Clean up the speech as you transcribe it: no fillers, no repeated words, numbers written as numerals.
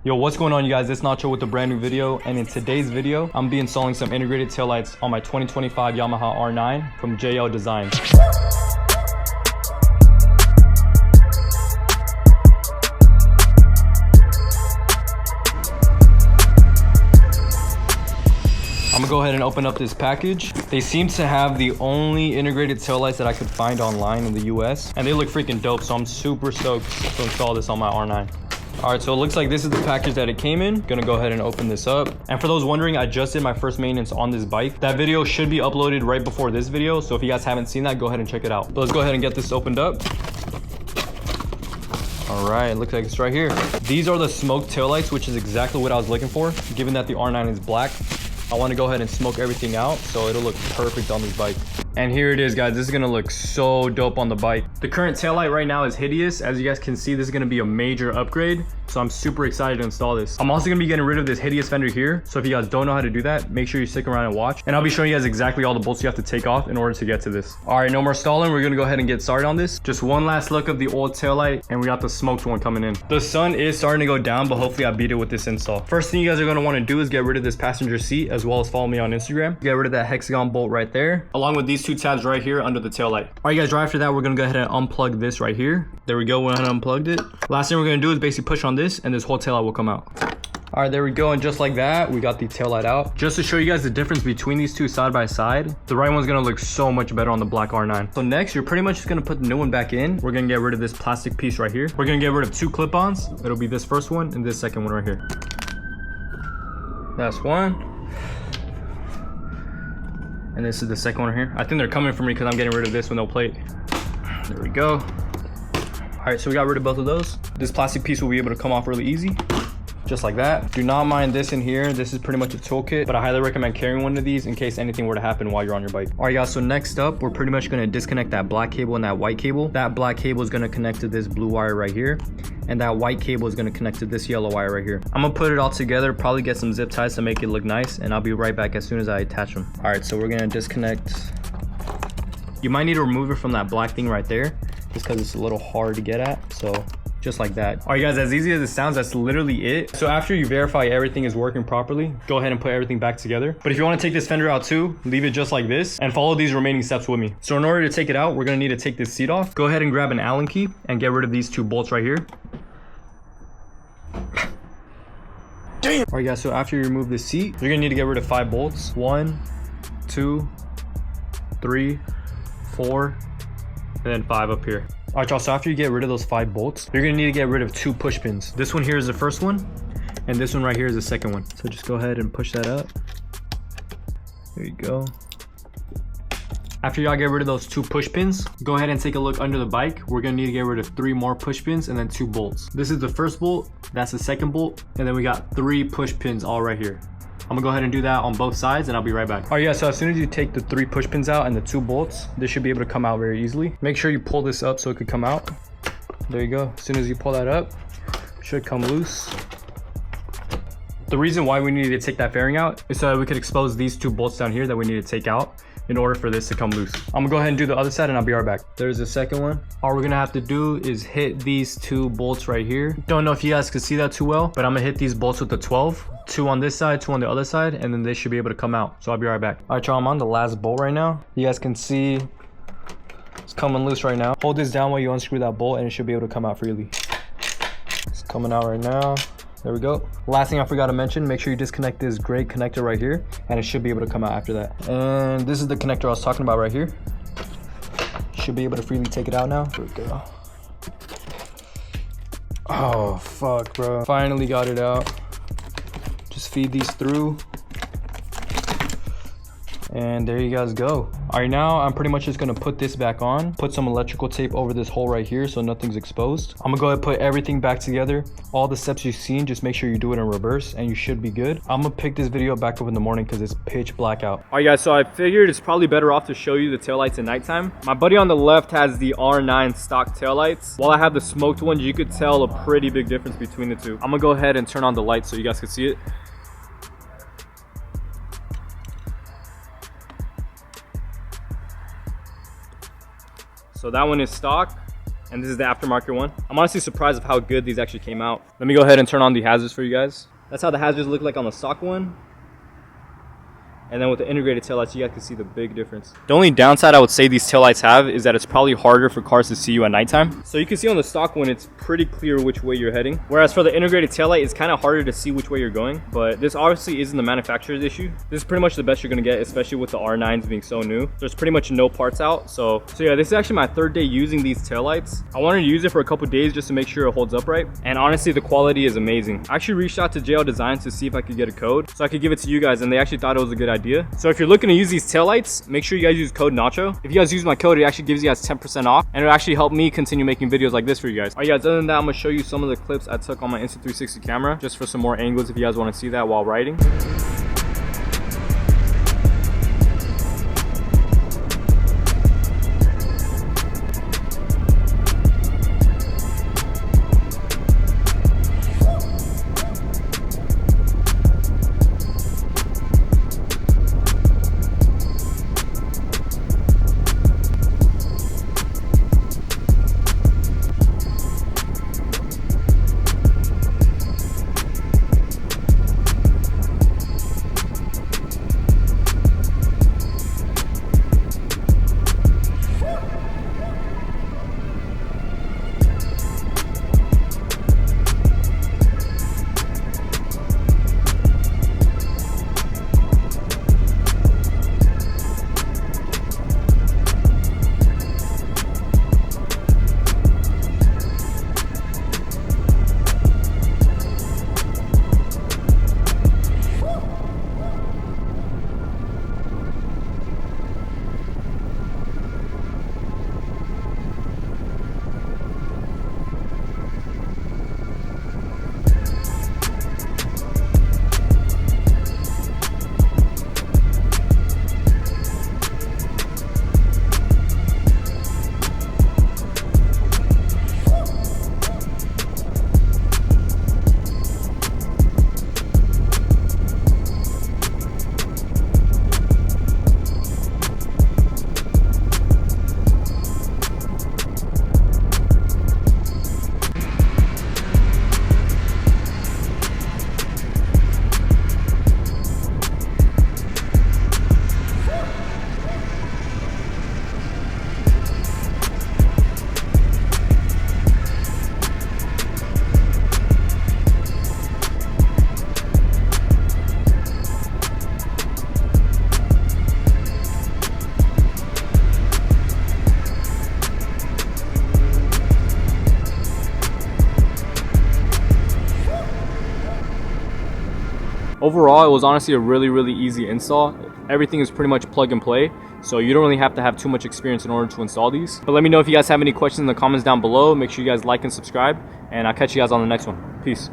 Yo, what's going on, you guys? It's Nacho with a brand new video, and in today's video, I'm gonna be installing some integrated taillights on my 2025 Yamaha R9 from JL Designs. I'm gonna go ahead and open up this package. They seem to have the only integrated taillights that I could find online in the US, and they look freaking dope, so I'm super stoked to install this on my R9. All right, so it looks like this is the package that it came in. Gonna go ahead and open this up. And for those wondering, I just did my first maintenance on this bike. That video should be uploaded right before this video, so if you guys haven't seen that, go ahead and check it out. But let's go ahead and get this opened up. All right, it looks like it's right here. These are the smoked taillights, which is exactly what I was looking for. Given that the R9 is black, I want to go ahead and smoke everything out so it'll look perfect on this bike. And here it is, guys. This is gonna look so dope on the bike. The current taillight right now is hideous. As you guys can see, this is gonna be a major upgrade, so I'm super excited to install this. I'm also gonna be getting rid of this hideous fender here, so if you guys don't know how to do that, make sure you stick around and watch, and I'll be showing you guys exactly all the bolts you have to take off in order to get to this. All right, no more stalling. We're gonna go ahead and get started on this. Just one last look of the old taillight, and we got the smoked one coming in. The sun is starting to go down, but hopefully I beat it with this install. First thing you guys are gonna wanna do is get rid of this passenger seat, as well as follow me on Instagram. Get rid of that hexagon bolt right there, along with these two tabs right here under the tail light. All right, guys, right after that, we're gonna go ahead and unplug this right here. There we go. Went ahead and unplugged it. Last thing we're gonna do is basically push on this, and this whole tail light will come out. All right, there we go. And just like that, we got the tail light out. Just to show you guys the difference between these two side by side, the right one's gonna look so much better on the black R9. So next, you're pretty much just gonna put the new one back in. We're gonna get rid of this plastic piece right here. We're gonna get rid of two clip-ons. It'll be this first one and this second one right here. That's one. And this is the second one here. I think they're coming for me because I'm getting rid of this with no plate. There we go. All right, so we got rid of both of those. This plastic piece will be able to come off really easy, just like that. Do not mind this in here. This is pretty much a toolkit, but I highly recommend carrying one of these in case anything were to happen while you're on your bike. All right, guys, so next up, we're pretty much gonna disconnect that black cable and that white cable. That black cable is gonna connect to this blue wire right here, and that white cable is gonna connect to this yellow wire right here. I'm gonna put it all together, probably get some zip ties to make it look nice, and I'll be right back as soon as I attach them. All right, so we're gonna disconnect. You might need to remove it from that black thing right there, just because it's a little hard to get at, so just like that. All right, guys, as easy as it sounds, that's literally it. So after you verify everything is working properly, go ahead and put everything back together. But if you want to take this fender out too, leave it just like this and follow these remaining steps with me. So in order to take it out, we're gonna need to take this seat off. Go ahead and grab an Allen key and get rid of these two bolts right here. Damn. All right, guys, so after you remove the seat, you're gonna need to get rid of 5 bolts. 1, 2, 3, 4, and then 5 up here. All right, y'all, so after you get rid of those 5 bolts, you're gonna need to get rid of 2 push pins. This one here is the first one, and this one right here is the second one. So just go ahead and push that up. There you go. After y'all get rid of those 2 push pins, go ahead and take a look under the bike. We're gonna need to get rid of 3 more push pins and then 2 bolts. This is the first bolt, that's the second bolt, and then we got 3 push pins all right here. I'm gonna go ahead and do that on both sides, and I'll be right back. All right, yeah, so as soon as you take the 3 push pins out and the 2 bolts, this should be able to come out very easily. Make sure you pull this up so it could come out. There you go. As soon as you pull that up, it should come loose. The reason why we needed to take that fairing out is so that we could expose these 2 bolts down here that we need to take out in order for this to come loose. I'm gonna go ahead and do the other side, and I'll be right back. There's the second one. All we're gonna have to do is hit these 2 bolts right here. Don't know if you guys can see that too well, but I'm gonna hit these bolts with the 12. 2 on this side, 2 on the other side, and then they should be able to come out. So I'll be right back. All right, y'all, I'm on the last bolt right now. You guys can see it's coming loose right now. Hold this down while you unscrew that bolt, and it should be able to come out freely. It's coming out right now. There we go. Last thing I forgot to mention, make sure you disconnect this gray connector right here, and it should be able to come out after that. And this is the connector I was talking about right here. Should be able to freely take it out now. There we go. Oh, fuck, bro. Finally got it out. Just feed these through. And there you guys go. All right, now I'm pretty much just gonna put this back on, put some electrical tape over this hole right here so nothing's exposed. I'm gonna go ahead and put everything back together. All the steps you've seen, just make sure you do it in reverse and you should be good. I'm gonna pick this video back up in the morning because it's pitch black out. All right, guys, so I figured it's probably better off to show you the taillights at nighttime. My buddy on the left has the R9 stock taillights. While I have the smoked ones, you could tell a pretty big difference between the two. I'm gonna go ahead and turn on the lights so you guys can see it. So that one is stock. and this is the aftermarket one. I'm honestly surprised of how good these actually came out. Let me go ahead and turn on the hazards for you guys. That's how the hazards look like on the stock one. And then with the integrated taillights, you guys can see the big difference. The only downside I would say these taillights have is that it's probably harder for cars to see you at nighttime. So you can see on the stock one, it's pretty clear which way you're heading. Whereas for the integrated taillight, it's kind of harder to see which way you're going. But this obviously isn't the manufacturer's issue. This is pretty much the best you're gonna get, especially with the R9s being so new. There's pretty much no parts out. So yeah, this is actually my third day using these taillights. I wanted to use it for a couple days just to make sure it holds up right. And honestly, the quality is amazing. I actually reached out to JL Designs to see if I could get a code so I could give it to you guys, and they actually thought it was a good idea. So if you're looking to use these taillights, make sure you guys use code Nacho. If you guys use my code, it actually gives you guys 10% off, and it'll actually help me continue making videos like this for you guys. Alright guys, other than that, I'm gonna show you some of the clips I took on my Insta360 camera just for some more angles if you guys want to see that while riding. Overall, it was honestly a really easy install. Everything is pretty much plug and play, so you don't really have to have too much experience in order to install these. But let me know if you guys have any questions in the comments down below. Make sure you guys like and subscribe, and I'll catch you guys on the next one. Peace.